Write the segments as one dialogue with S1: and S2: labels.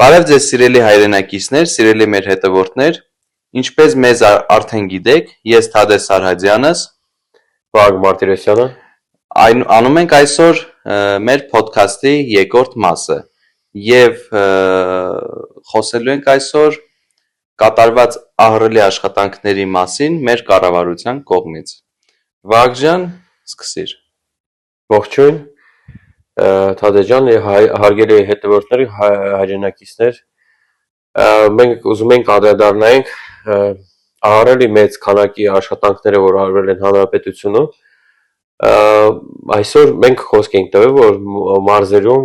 S1: Բարև ձեզ սիրելի հայրենակիցներ, սիրելի մեր հետևորդներ, ինչպես մեզ արդեն գիտեք, ես Թադես Սարհաջյանս,
S2: Վագ Մարտիրոսյանը,
S1: անում ենք այսօր մեր փոդքասթի երկրորդ մասը եւ խոսելու ենք այսօր կատարված ահռելի աշխատանքների մասին մեր կառավարության կողմից։ Վագ ջան, սկսիր։
S2: Ողջույն, Թադես ջան, հարգելի հետևորդներ, հայրենակիցներ, մենք ուզում ենք անդրադառնանք ահռելի մեծ քանակի աշխատանքները, որ արվել են հանրապետությունում։ Այսօր մենք խոսք ենք տվել, որ մարզերում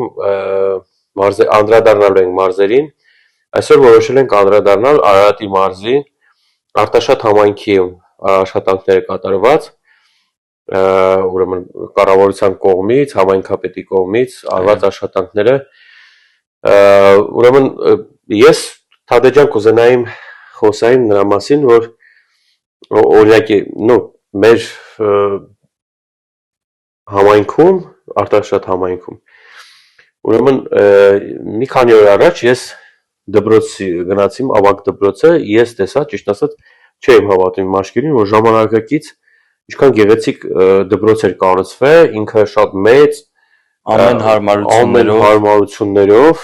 S2: անդրադառնալու ենք մարզերին։ Այսօր որոշել ենք անդրադառնալ Արարատի մարզի Արտաշատ համայնքի աշխատանքները կատարված, ուրեմն կառավարության կողմից, համայնքապետի կողմից արված աշխատանքները, ուրեմն ես Թադես ջան կուզենայիմ խոսայիմ նրա մասին, որ օրինակի, մեր համայնքում, Արտաշատ համայնքում, ուրեմն մի քանի օր առաջ ես դպրոցի գնացի, ավագ դպրոցը, ես տեսա, ճիշտ ասած, չեմ հավատում իմ աչքերին, որ ժամանակակից ինչքան գեղեցիկ դպրոց էր կառուցվել, ինքը շատ մեծ,
S1: ամեն
S2: հարմարություններով,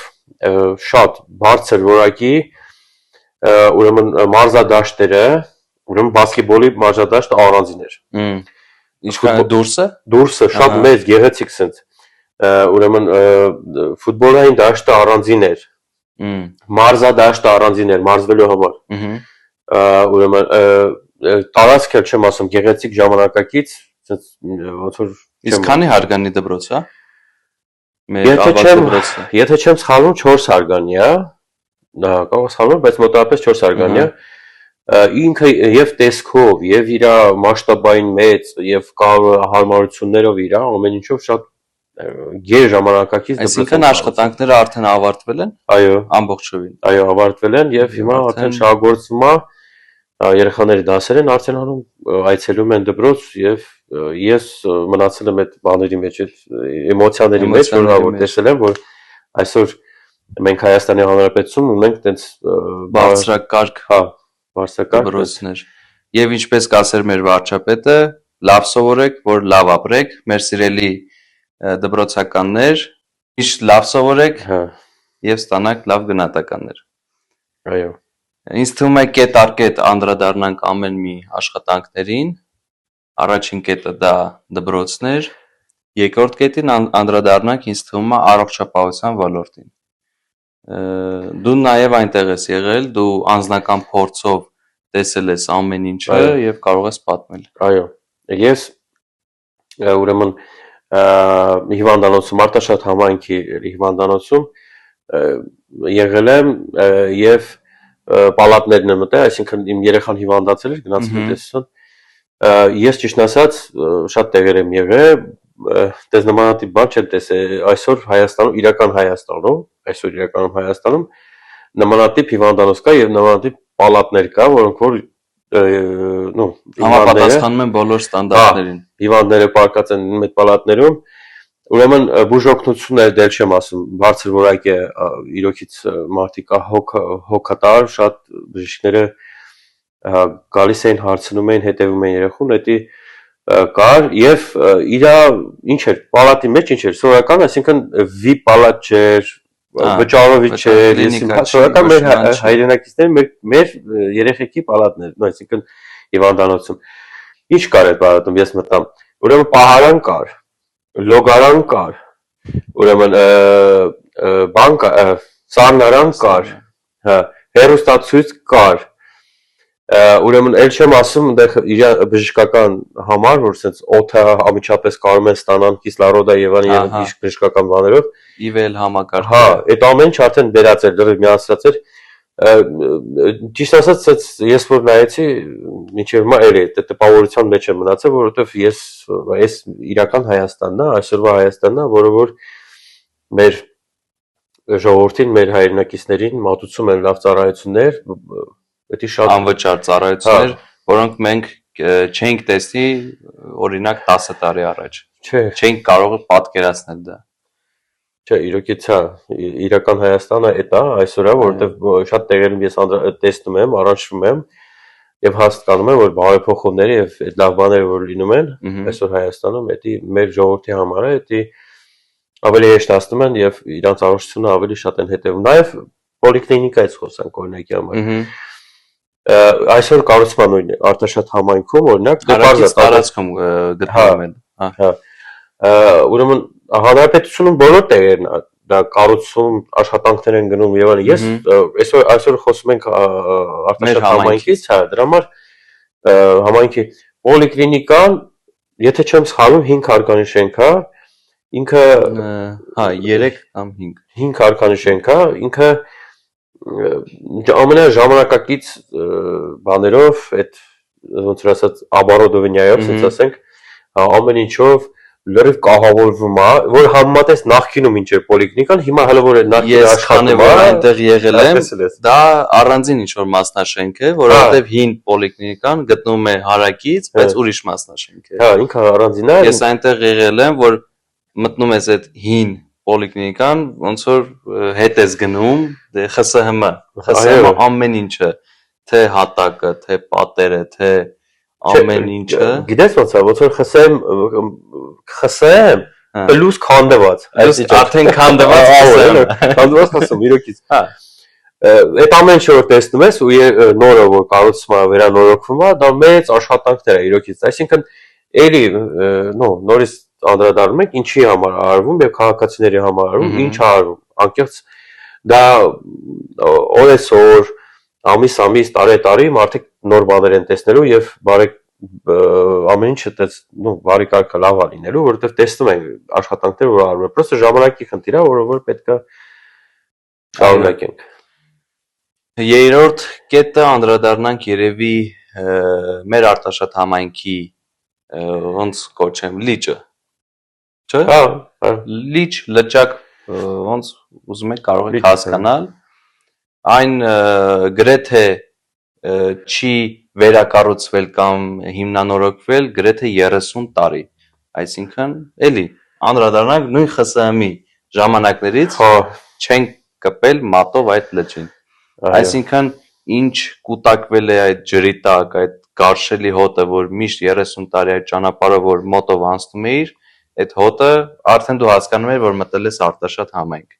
S2: շատ բարձր որակի, ուրեմն մարզադաշտերը, ուրեմն բասկետբոլի մարզադաշտը առանձին էր։
S1: Ինչքան դուրսը?
S2: Դուրսը շատ մեծ, գեղեցիկ սենց, ուրեմն ֆուտբոլային դաշտը առանձին էր, մարզադաշտը առանձին էր, մարզվելու համար, ուրեմն տարածքը չեմ ասում, գեղեցիկ ժամանակակից,
S1: Իսկ քանի հարգանի դպրոց է?
S2: Եթե չեմ սխալվում 4 հարգանի է, կարող սխալվում, բայց մոտավորապես 4 հարգանի է, ինքը եւ տեսքով, եւ իր մասշտաբային մեծ, եւ հարմարություններով իր, ամեն ինչով շատ գեր ժամանակակից դպրոց։
S1: Այսինքն աշխատանքները արդեն ավարտվել են։
S2: Այո,
S1: ամբողջովին։
S2: Այո, ավարտվել են եւ հիմա արդեն շահագործվում է, երեխաների դասեր են արդեն անում, այցելում են դպրոց եւ ես մնացել եմ այդ բաների մեջ, այդ էմոցիաների մեջ, որ տեսել եմ, որ այսօր մենք Հայաստանի Հանրապետությունում ունենք այդպես
S1: բարձրակարգ,
S2: բարձրակարգ
S1: դպրոցներ։ Եվ ինչպես կասեր մեր վարչապետը, լավ սովորեք, որ լավ ապրեք, մեր սիրելի դպրոցականներ, միշտ լավ սովորեք եւ ստանաք լավ գնահատականներ։
S2: Այո։
S1: Ինձ թվում է կետ առ կետ անդրադառնանք ամեն մի աշխատանքներին։ Առաջին կետը դա դպրոցներ, երկրորդ կետին անդրադառնանք ինձ թվում է առողջապահության ոլորտին։ Դու նաև այնտեղ ես եղել, դու անձնական փորձով տեսել ես ամեն ինչը եւ կարող ես պատմել։
S2: Այո։ Ես ուրեմն հիվանդանոցում, Արտաշատ համայնքի հիվանդանոցում եղել եմ եւ պալատներն եմ մտել, այսինքն իմ երեխան հիվանդացել էր, գնացել եմ տեսության։ Ես ճիշտ ասած շատ տեղեր եմ եղել, դες նմանատիպ բան չեմ տեսել այսօր Հայաստանում, իրականում Հայաստանում նմանատիպ հիվանդանոց կա եւ նմանատիպ պալատներ կա, որոնք որ
S1: համապատասխանում են բոլոր ստանդարտներին։
S2: Հիվանդները պարկած են այդ պալատներում, ուրեմն բուժօգնությունները դեռ չեմ ասում, բարձր որակի իրոքից մարդիկ հոգատար, շատ բժիշկները գալիս էին, հարցնում էին, հետևում էին երեխուն, դա կար եւ իրա ինչ էր, պալատի մեջ ինչ էր, սովորական, այսինքն VIP պալատ չէր, վճարովի չէր, սովորական մեր հայրենակիցների մեր երեխեքի պալատներ, այսինքն հիվանդանոցում։ Ինչ կար այդ պալատում, ես մտամ, ուրեմն պահարան կար, լոգարան կար, ուրեմն բան կար, սառնարան կար, հեռուստացույց կար, ուրեմն էլ չեմ ասում այնտեղ իր բժշկական համար, որ sense օդը ամիջապես կարող են ստանան կիսլարոդա եւ այլն բժշկական բաներով,
S1: իվել համակարգ։
S2: Հա, այդ ամեն ինչ արդեն վերած էր, դեռ միացած էր։ Ճիշտ ասած, ես որ նայեցի, մինչև հիմա էլի այդ տպավորության մեջ եմ մնացել, որովհետեւ ես իրական Հայաստանն է, այսօրվա Հայաստանն է, որը որ մեր ժողովրդին, մեր հայրենակիցներին մատուցում են լավ ծառայություններ, դա շատ
S1: անվճար ծառայություններ, որոնք մենք չենք տեսնի օրինակ 10 տարի առաջ։
S2: Չէ։
S1: Չենք կարող պատկերացնել դա։
S2: Չէ, իրոքից հա, իրական Հայաստանը էդ է այսօրը, որովհետև շատ տեղերում ես տեսնում եմ, առնչվում եմ եւ հասկանում եմ, որ բարեփոխումները եւ այդ լավ բաները, որ լինում են այսօր Հայաստանում, դա մեր ժողովրդի համար է, դա ավելի հեշտացնում են եւ իրանց առողջությունը ավելի շատ են հետեւում։ Նաեւ պոլիկլինիկայից խոսանք օրինակի համար։ Այսօր կառուցման նույն Արտաշատ համայնքում օրինակ
S1: Հարակից տարածքում գտնվում են։
S2: Հա։ Ուրեմն հանրապետությունում բոլոր տեղերն դա կառուցում աշխատանքներ են գնում եւ այլն։ Ես այսօր խոսում ենք Արտաշատ համայնքից, հա, դրա համար համայնքի պոլիկլինիկան, եթե չեմ սխալվում, 5 հարկանի շենք է, ինքը
S1: հա 3 կամ
S2: 5 հարկանի շենք է, ինքը ամենաժամանակակից բաներով, այդ ոնց որ ասած Աբարոդովնյայով, ասած ասենք, ամեն ինչով լրիվ կահավորվում է, որ համեմատես նախկինում ինչ էր պոլիկլինիկան, հիմա հələ որ նախկին աշխատում է,
S1: այնտեղ եղել եմ, դա առանձին ինչ որ մասնաշենք է, որովհետև հին պոլիկլինիկան գտնվում է հարակից, բայց ուրիշ մասնաշենք է։
S2: Հա, ինքը առանձին է։
S1: Ես այնտեղ եղել եմ, որ մտնում ես այդ հին պոլիկլինիկան, ոնց որ հետ ես գնում, դե ԽՍՀՄ ամեն ինչը, թե հատակը, թե պատերը, թե ամեն ինչը։
S2: Գիտես ոնց է, ոնց որ ԽՍՀՄ պլյուս քանդված։
S1: Արդեն քանդված ԽՍՀՄ։
S2: Քանդված ԽՍՀՄ իրոքից։ Հա։ Այդ ամեն ինչը որ տեսնում ես ու նորը որ կառուցվում է, վերանորոգվում է, դա մեծ աշխատանքներ է իրոքից։ Այսինքն էլի նորից անդրադառնում ենք ինչի համար արվում եւ քաղաքացիների համար արվում, ինչ արվում։ Անկեղծ դա օրեսօր, ամիս, տարի մարդիկ նոր բաներ են տեսնելու եւ ամեն ինչը բարի կարգը լավ է լինելու, որովհետեւ տեսնում են աշխատանքներ որ արվում են։ Պրոստը ժամանակի խնդիր է, որ պետք է շարունակենք։
S1: Երրորդ կետը անդրադառնանք երևի մեր Արտաշատ համայնքի ոնց կոչեմ լիճը։ Չէ՞։
S2: Հա,
S1: լիճ, լճակ, ոնց ուզում եք կարող եք հասկանալ, այն գրեթե չի վերակառուցվել կամ հիմնանորոգվել գրեթե 30 տարի, այսինքն էլի անդրադառնանք նույն ԽՍՀՄ-ի ժամանակներից չեն կպել մատով այդ լճին, այսինքն ինչ կուտակվել է այդ ջրի տակ, այդ կարշելի հոտը, որ միշտ 30 տարի այդ ճանապարհով որ մոտով անցնում էիր, այդ հոտը արդեն դու հասկանում ես, որ մտել ես Արտաշատ համայնք։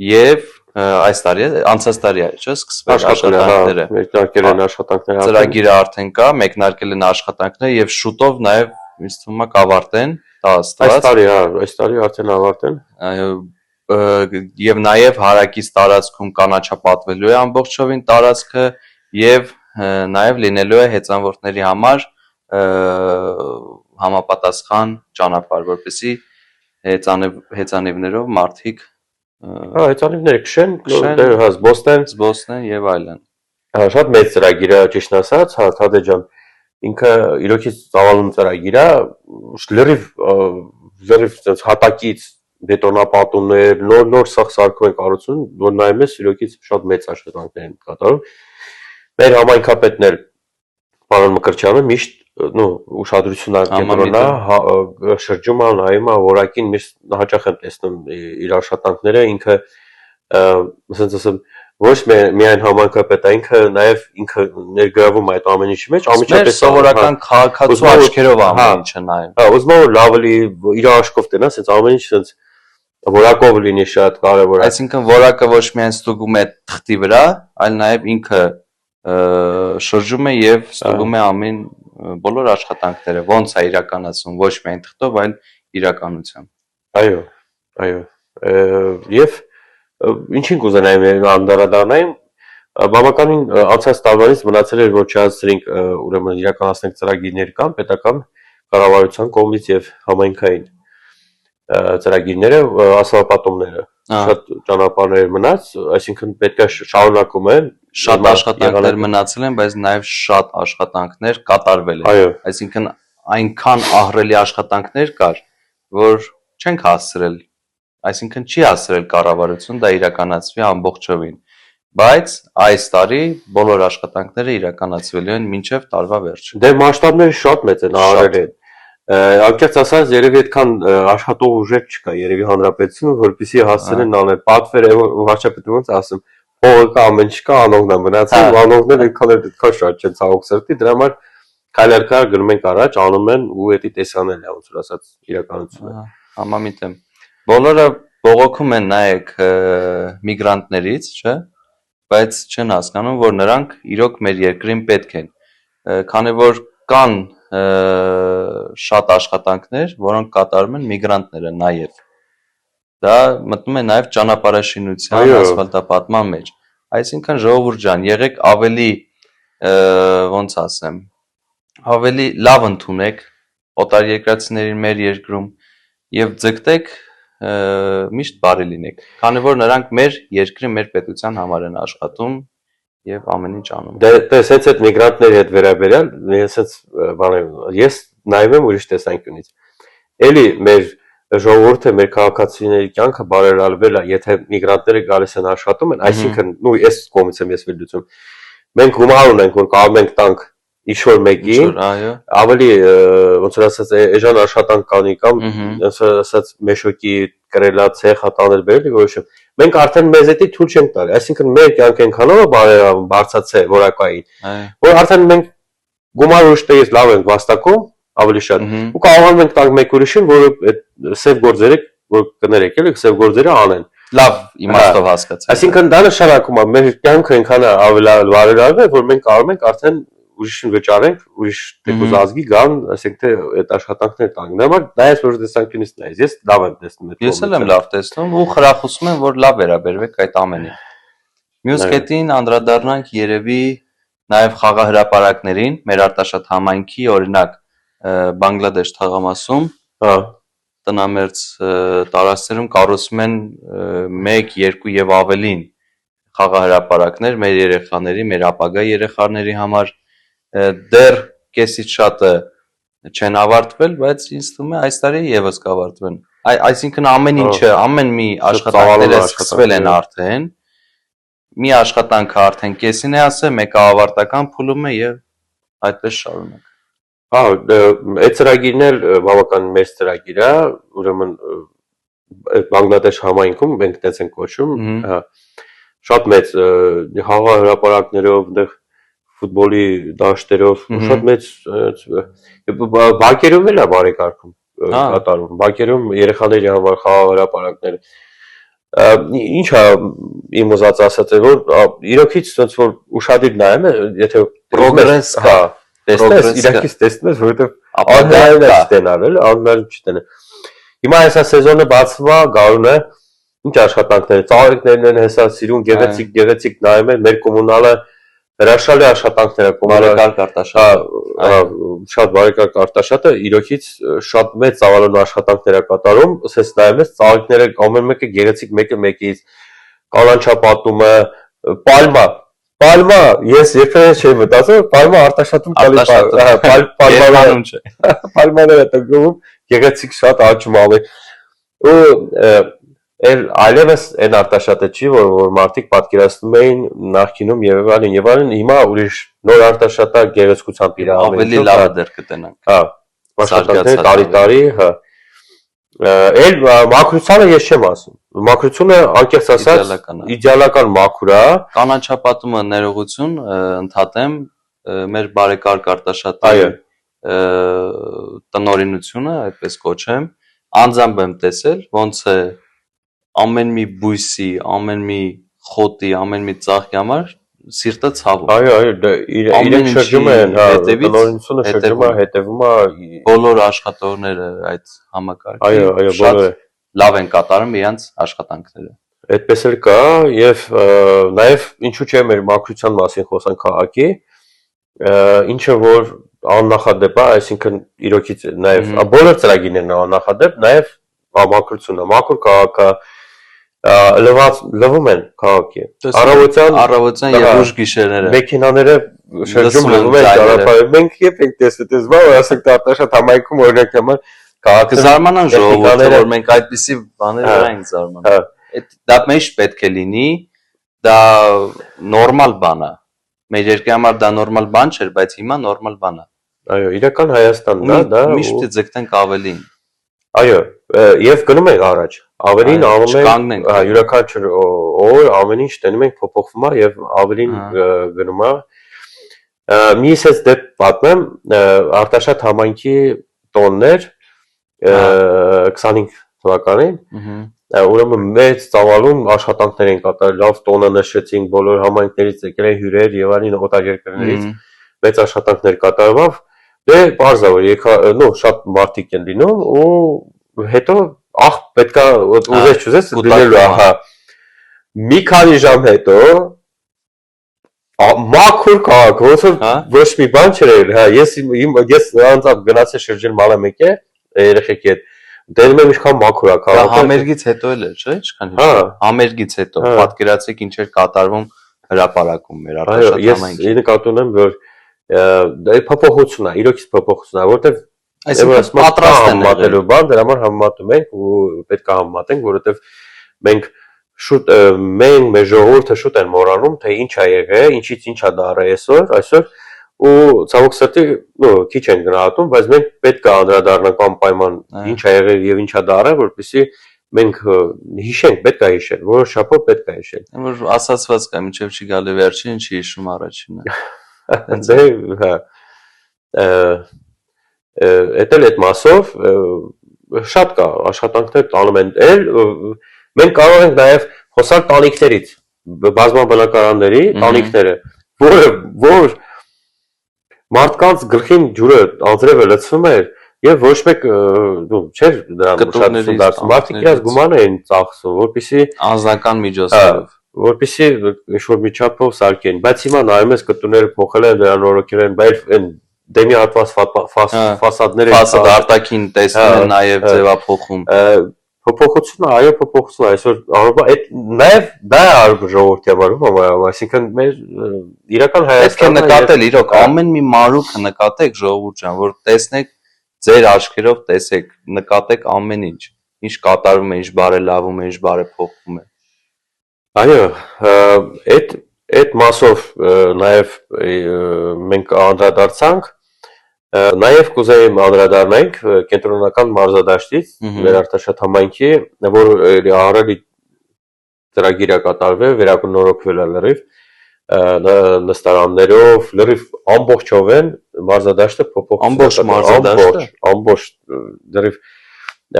S1: Եվ այս տարի, անցած տարի է, չէ՞, սկսվել աշխատանքները։
S2: Մեկնարկել են աշխատանքները։
S1: Ծրագիրը արդեն կա, մեկնարկել են աշխատանքները եւ շուտով նաեւ ինձ թվում է կավարտեն, դա աստված։
S2: Այս տարի արդեն ավարտեն։
S1: Եվ նաեւ հարակից տարածքում կանաչապատվելու է ամբողջովին տարածքը եւ նաեւ լինելու է հեծանվորդների համար համապատասխան ճանապարհ, որպեսզի հեծանիվներով մարդիկ
S2: հեծանիվները քշեն, զբոսնեն
S1: եւ այլն։
S2: Շատ մեծ ծրագիր է, ճիշտ ասած, Թադե ջան, ինքը իրոքից ծավալուն ծրագիր է, լրիվ հատակից բետոնապատումներ, նոր սարքում են կառուցում, որ նայում ես իրոքից շատ մեծ աշխատանքներ են կատարում։ Մեր համայնքապետն էլ պարոն Մկրտչյանը միշտ ուշադրություն կենտրոնա, շրջում է, նայում է, որակին միշտ հաճախ եմ տեսնում իր աշխատանքները, ինքը ասենց ասեմ ոչ միայն համայնքապետը, ինքը ներգրավում է այդ ամեն ինչի մեջ,
S1: ամիջապես սովորական քաղաքացու աչքերով ամեն ինչը նայում։
S2: Հա, ուզում եմ որ լավ լինի, իր աշկով տենա, ասենց ամեն ինչ ասենց որակով լինի շատ կարևոր է։
S1: Այսինքն որակը ոչ միայն ստուգում է թղթի վրա, այլ նաև ինքը շրջում է եւ ստուգում է ամեն բոլոր աշխատանքները, ոնց է իրականացում ոչ միայն թղթով, այլ իրականությամբ։
S2: Այո։ Եվ ինչին կուզենայինք անդրադառնալ, բավականին անցած տարվանից մնացել էր որ չհասցրենք ուրեմն իրականացնենք ծրագիրներ կան պետական կառավարության կողմից եւ համայնքային ծրագիրները, ասֆալտապատումները, շատ ճանապարհներ մնաց, այսինքն պետք է շարունակում են,
S1: շատ աշխատանքներ մնացել են, բայց նաեւ շատ աշխատանքներ կատարվել են։ Այսինքն այնքան ահռելի աշխատանքներ կար, որ չենք հասցրել, այսինքն չի հասցրել կառավարություն դա իրականացվի ամբողջովին, բայց այս տարի բոլոր աշխատանքները իրականացվելու են մինչև տարվա վերջը։
S2: Դե մասշտաբները շատ մեծ են, ահռելի են։ Անկեղծ ասած երևի այդքան աշխատող ուժեր չկա երևի հանրապետությունում, որպեսզի հասցնեն անել պատվեր վարչապետը ոնց ասեմ, փողը կա, ամեն ինչ կա, անողն է մնացել, անողները այդքան շատ չեն ցավոք սրտի, դրա համար քայլ գնում ենք առաջ, անում են ու դա տեսանել է ոնց որ ասած իրականությունը։
S1: Համամիտ եմ։ Բոլորը բողոքում են նայեք միգրանտներից, չէ՞, բայց չեն հասկանում, որ նրանք իրոք մեր երկրին պետք են, քանի որ կան շատ աշխատանքներ, որոնք կատարում են միգրանտները նաև։ Դա մտնում է նաև ճանապարհաշինության, ասֆալտապատման մեջ։ Այսինքն ժողովուրդ ջան, եղեք ավելի ոնց ասեմ, ավելի լավ ընդունեք օտարերկրացիներին մեր երկրում եւ ձգտեք միշտ բարի լինեք, քանի որ նրանք մեր երկրի, մեր պետության համար են աշխատում եւ ամեն ինչ անում։
S2: Դες հենց այդ միգրանտների հետ վերաբերյալ, ես նայում եմ ուրիշ տեսանկյունից։ Էլի մեր ժողովուրդը, մեր քաղաքացիների կյանքը բարելավվել է, եթե միգրանտները գալիս են աշխատում են, այսինքն, այս կողմից եմ ես վերլուծում։ Մենք գումար ունենք, որ կարող ենք տանք ինչ-որ մեկին, ավելի ոնց որ ասած էժան աշխատանք կանի կամ ոնց որ ասած մեշոկի կրելա ցեխա տանել բերել որոշեմ։ Մենք արդեն մեզ էդի թույլ չենք տալի, այսինքն մեր կյանք այնքանով է բարելավում բարձրացե որակային, որ արդեն մենք գումար ուրիշ տեղից լավ ենք վաստակում ավելի շատ ու կարողանում ենք տանք մեկ ուրիշին, որը այդ սև գործերը որ կներեք էլի սև գործերը անեն։
S1: Լավ իմաստով հասկացա։
S2: Այսինքն դա նշանակում է մեր կյանքը այնքան ավելի բարելավում է, որ մենք կարող ենք արդեն ուրիշին վճարենք, ուրիշ տեկուզ ազգի գան, ասենք թե այդ աշխատանքները տանք։ Դա համար նայես որ տեսանկյունից նայես, ես լավ եմ տեսնում այդ։
S1: Ես էլ եմ լավ տեսնում ու խրախուսում եմ, որ լավ վերաբերվեք այդ ամենին։ Մյուս կետին անդրադառնանք երևի նաև խաղահրապարակներին, մեր արտաշատ համայնքի, օրինակ Բանգլադեշ թաղամասում, տնամերձ տարածքներում կառուցում են 1, 2 եւ ավելին խաղահրապարակներ մեր երեխաների, մեր ապագա երեխաների համար դեռ կեսից շատը չեն ավարտվել, բայց ինձ թվում է այս տարի եւս կավարտվեն։ Այսինքն ամեն ինչը, ամեն մի աշխատանքները սկսվել են արդեն։ Մի աշխատանքը արդեն կեսին է ասել, մեկը ավարտական փուլում է եւ այդպես շարունակ։
S2: Այդ ծրագիրն էլ բավական մեծ ծրագիր է, ուրեմն Բանգլադեշ համայնքում մենք տենց ենք կոչում, շատ մեծ խաղահրապարակներով, այնտեղ ֆուտբոլի դաշտերով, շատ մեծ բակերում էլ է բարեկարգում կատարում, բակերում երեխաների համար խաղահրապարակներ։ Ինչ է իմ ուզած ասած է, որ իրոքից ոնց որ ուշադիր նայում է, եթե
S1: պրոգրես կա,
S2: տեսնես, իրակից տեսնես, որովհետև անհնարին է չտենալ, էլ անհնարին չտենալ։ Հիմա հեսա սեզոնը բացվում է, գարուն է, ինչ աշխատանքներ, ծաղիկներն են հեսա սիրուն, գեղեցիկ նայում են, մեր կոմունալը հրաշալի աշխատանքներ է,
S1: բարեկարգ արտաշատ,
S2: շատ բարեկարգ արտաշատը իրոքից շատ մեծ ծավալուն աշխատանքներ է կատարում, ասես նայում ես, ծաղիկները ամեն մեկը գեղեցիկ մեկը մեկից, կանաչապատումը, Պալմա, ես երբևէ չէի մտածել, պալմա արտաշատում կալի
S1: պալմանում չէ։
S2: Պալմաները տնկում, գեղեցիկ շատ աճում ալի։ Ու այլևս այն արտաշատը չի, որ մարդիկ պատկերացնում էին նախկինում եւ այլն, հիմա ուրիշ նոր արտաշատա գեղեցկությամբ իր
S1: ավելի լավ դեր կտենանք։
S2: Աշխատանքները տարի, Էլ մաքրությանը ես չեմ ասում։ Մաքրությունը անկեղծ ասած իդեալական մաքուր է։
S1: Կանաչապատումը ներողություն, ընդհատեմ, մեր բարեկարգ արտաշատի տնօրինությունը, այդպես կոչեմ, անձամբ եմ տեսել, ոնց է ամեն մի բույսի, ամեն մի խոտի, ամեն մի ծաղկի համար սիրտը ցավում։
S2: Իրենք շրջում են, տնօրինությունը շրջում է, հետևում է
S1: բոլոր աշխատողները այդ համակարգի։
S2: Բոլորը
S1: լավ են կատարում իրենց աշխատանքները։
S2: Այդպես էլ կա եւ նաեւ ինչու՞ չէ մեր մաքրության մասին խոսան քաղաքի, ինչը որ աննախադեպ է, այսինքն իրոքից նաեւ բոլոր ծրագիրներն աննախադեպ, նաեւ մաքրությունը, մաքուր քաղաքը լվում են քաղաքի։
S1: Առավոտյան եւ ուշ գիշերները
S2: մեքենաները շրջում լվում են ճանապարհով։ Մենք երբ ենք տեսել, որ ասենք արտաշատ համայնքում օրինակ համար
S1: քաղաքը զարմանան ժողովուրդը, որ մենք այդպիսի բաներ ենք զարմանում։ Դա միշտ պետք է լինի, դա նորմալ բան է։ Մեր երկրի համար դա նորմալ բան չէր, բայց հիմա նորմալ բան է։
S2: Այո, իրական Հայաստանն է, դա
S1: միշտ ձգտենք ավելին։
S2: Այո, եւ գնում ենք առաջ։ Ավելին անում ենք, յուրաքանչյուր օր ամեն ինչ տենում ենք փոփոխվում է եւ ավելին գնում է։ Միս էս դեպ պատմեմ, Արտաշատ համայնքի տոններ 25 թվականին, ուրեմն մեծ ծավալում աշխատանքներ են կատարել, լավ տոնը նշեցինք, բոլոր համայնքներից եկել են հյուրեր եւ այլն օտարերկրներից մեծ աշխատանքներ կատարվավ, դե բարձա որ շատ մարդիկ են լինում ու հետո պետքա ուզես լինելու ահա մի քանի ժամ հետո մաքուր քաղաք, ոնց որ ոչ մի բան չէր եղել, հա, ես անձամբ գնացի շրջել մալը մեկ է երեխեքի հետ, դերում եմ ինչքան մաքուր է քաղաքը։
S1: Համերգից հետո էլ էր, չէ՞, ինչքան հիշում։ Համերգից հետո պատկերացեք ինչ էր կատարվում հրապարակում մեր Արտաշատ համայնքի։
S2: Ես նկատի ունեմ, որ փոփոխություն է, իրոքից փոփոխություն է, որովհետև
S1: այսինքն պատրաստ են
S2: համատելու բան, դրա համար համատում ենք ու պետք է համատենք, որովհետև մենք շուտ մեր ժողովուրդը շուտ են մոռանում, թե ինչ է եղել, ինչից ինչ է դառը այսօր ու ցավոք սրտի քիչ են գնահատում, բայց մենք պետք է անդրադառնանք անպայման ինչ է եղել եւ ինչ է դառը, որպեսզի մենք հիշենք, պետք է հիշել, որոշ չափով պետք է հիշել։
S1: Որ ասացված կա, մինչեւ չի գալի վերջին, չի հիշում առաջինը։
S2: Դե հա Էտել այդ մասով շատ կա աշխատանքներ տանում են էլ մենք կարող ենք նաև խոսալ տանիքներից բազմաբնակարանների տանիքները որ մարդկանց գլխին ջուրը անձրևը լցվում էր եւ ոչ մեկ չէր դրան ուշադրություն դարձնում մարդիկ իրաց գումարը էին ծախսում որպեսզի
S1: անձնական միջոցներով
S2: որպեսզի ինչ-որ մի չափով սարքեն բայց հիմա նայում ես կտուները փոխել են դրան օրոքել են բայց այն դեմի հատված ֆասադները
S1: ֆասադ արտաքին տեսնում են նաև ձևափոխում
S2: փոփոխությունը այո փոփոխություն այսօր արողա այդ նաև դա ժողովրդի համար այսինքն մեր իրական
S1: Հայաստանը նկատել իրոք ամեն մի մարուքը նկատեք ժողովուրդ ջան որ տեսնեք ձեր աչքերով տեսեք նկատեք ամեն ինչ կատարվում է ինչ բարելավում է ինչ բարեփոխվում է
S2: այո այդ մասով նաև մենք անդրադարձանք Նաև կուզեի անդրադառնանք կենտրոնական մարզադաշտից մեր Արտաշատ համայնքի, որ առելի ծրագիր է կատարվել, վերականգնորոգվել է լրիվ նստարաններով, լրիվ ամբողջովեն մարզադաշտը փոփոխվել ամբողջ լրիվ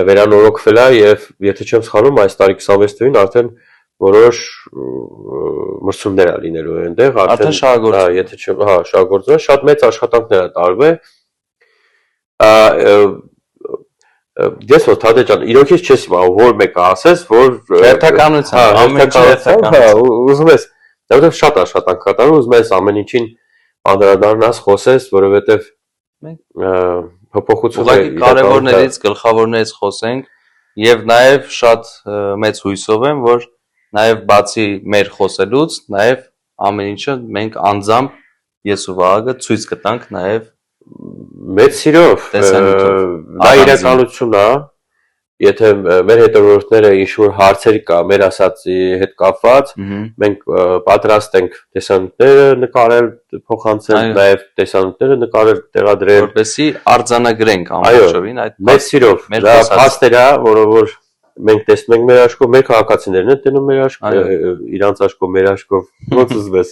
S2: վերանորոգվել է եւ եթե չեմ սխալվում այս տարի 26-ին արդեն որոշ մրցումներ է լինելու այնտեղ
S1: արդեն շահագործվում
S2: եթե չեմ շահագործվում շատ մեծ աշխատանքներ է տարվել Ես որ Թադե ջան, իրոքից չես իմանում, որ մեկը ասես, որ
S1: հերթականությամբ, ամեն ինչ հերթականությամբ,
S2: ուզում ես, որովհետև շատ աշխատանք կատարում, ուզում ես ամեն ինչին անդրադառնաս, խոսես, որովհետև փոփոխությունը
S1: կարևորներից, գլխավորներից խոսենք եւ նաեւ շատ մեծ հույսով եմ, որ նաեւ բացի մեր խոսելուց, նաեւ ամեն ինչը մենք անձամբ ես ու Վահագը ցույց կտանք նաեւ
S2: Մեծ սիրով, դա իրականություն է, եթե մեր հետևորդները ինչ-որ հարցեր կա, մեր ասածի հետ կապված, մենք պատրաստ ենք տեսանյութերը նկարել, փոխանցել, նաև տեսանյութերը նկարել, տեղադրել,
S1: որպեսզի արձանագրենք ամբողջովին այդ
S2: մեծ սիրով, դա փաստեր է, որ մենք տեսնում ենք մեր աչքով, մեր քաղաքացիներն են տենում մեր աչքով, իրանց աչքով, մեր աչքով, ոնց ուզում ես,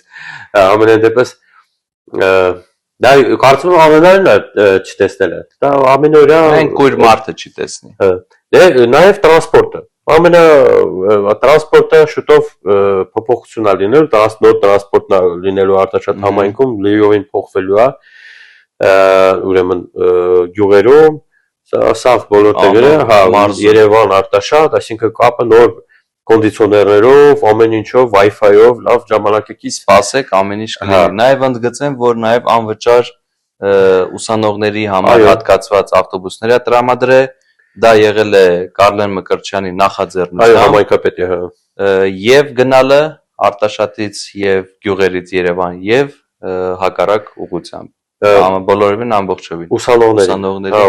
S2: ամենայն դեպս Դա կարծում եմ ամենայն չտեսնելը։ Դա ամենօրյա
S1: Մենք կույր մարդը չի տեսնի։
S2: Դե նաև տրանսպորտը։ Տրանսպորտը շուտով փոփոխություն է լինելու, նոր տրանսպորտն է լինելու Արտաշատ համայնքում, լիովին փոխվելու է։ Ուրեմն գյուղերում, սաղ բոլոր տեղերը, Երևան, Արտաշատ, այսինքն կապը նոր կոնդիցիոներներով, ամեն ինչով, Wi-Fi-ով, լավ ժամանակակից
S1: սպասեք, ամեն ինչ կլինի։ Նաև ընդգծեմ, որ նաև անվճար ուսանողների համար հատկացված ավտոբուսներ է տրամադրել, դա եղել է Կարլեն Մկրտչյանի նախաձեռնությամբ։
S2: Այո, համայնքապետի,
S1: Եվ գնալը Արտաշատից եւ գյուղերից Երևան եւ հակառակ ուղղությամբ։ Բոլորովին ամբողջովին։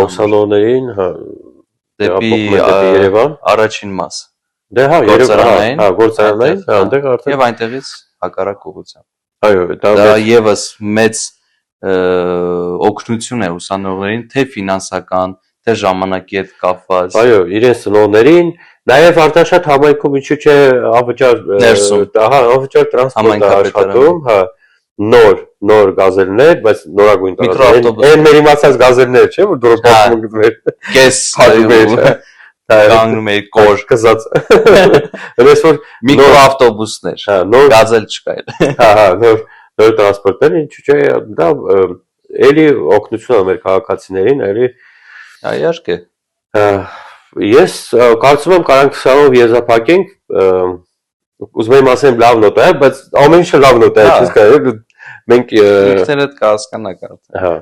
S2: Ուսանողներին,
S1: դեպի Երևան առաջին մաս։
S2: Դե հա, Երևան, գործարանային, այնտեղ արդեն
S1: եւ այնտեղից հակառակ ուղղությամբ։
S2: Այո,
S1: դա եւս մեծ օգնություն է ուսանողներին, թե ֆինանսական, թե ժամանակի հետ կապված։
S2: Այո, իրենց ծնողներին, նաև Արտաշատ համայնքում ինչու՞ չէ անվճար անվճար տրանսպորտ է աշխատում, հա, նոր գազելներ, բայց նորագույն գազելներ։ Այն մեր իմացած գազելներ, չէ՞, որ դուրս բացում գտներ։
S1: Կես կանգնում էի կոր
S2: կզած։ Այնպես որ
S1: միկրոավտոբուսներ, գազել չկա։
S2: Հա, նոր տրանսպորտներ, ինչու՞ չէ, դա էլի օգնություն է մեր քաղաքացիներին, էլի
S1: իհարկե։
S2: Ես կարծում եմ կարանք սրանով եզրափակենք, ուզում եմ ասեմ լավ նոտ է, բայց ամեն ինչը լավ նոտ է, չես կարող, մենք
S1: ինքներդ կհասկանաք արդեն։
S2: Հա։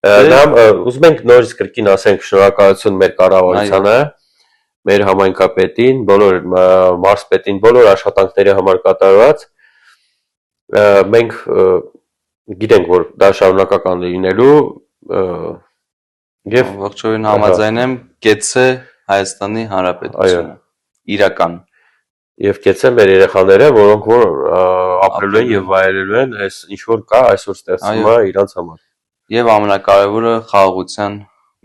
S2: Ուզում ենք նորից կրկին ասենք շնորհակալություն մեր կառավարությանը, մեր համայնքապետին, բոլոր մարզպետին, բոլոր աշխատանքների համար կատարված։ Մենք գիտենք, որ դա շարունակական լինելու
S1: եւ ողջույն համաձայն եմ կեցե Հայաստանի Հանրապետությունը իրական
S2: եւ կեցե մեր երեխաները, որոնք որ ապրելու են եւ վայելելու են այս ինչ որ կա այսօր ստեղծվում է իրանց համար
S1: եւ ամենակարևորը խաղաղության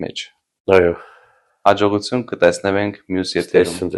S1: մեջ
S2: այո
S1: հաջողություն կտեսնենք մյուս եթերում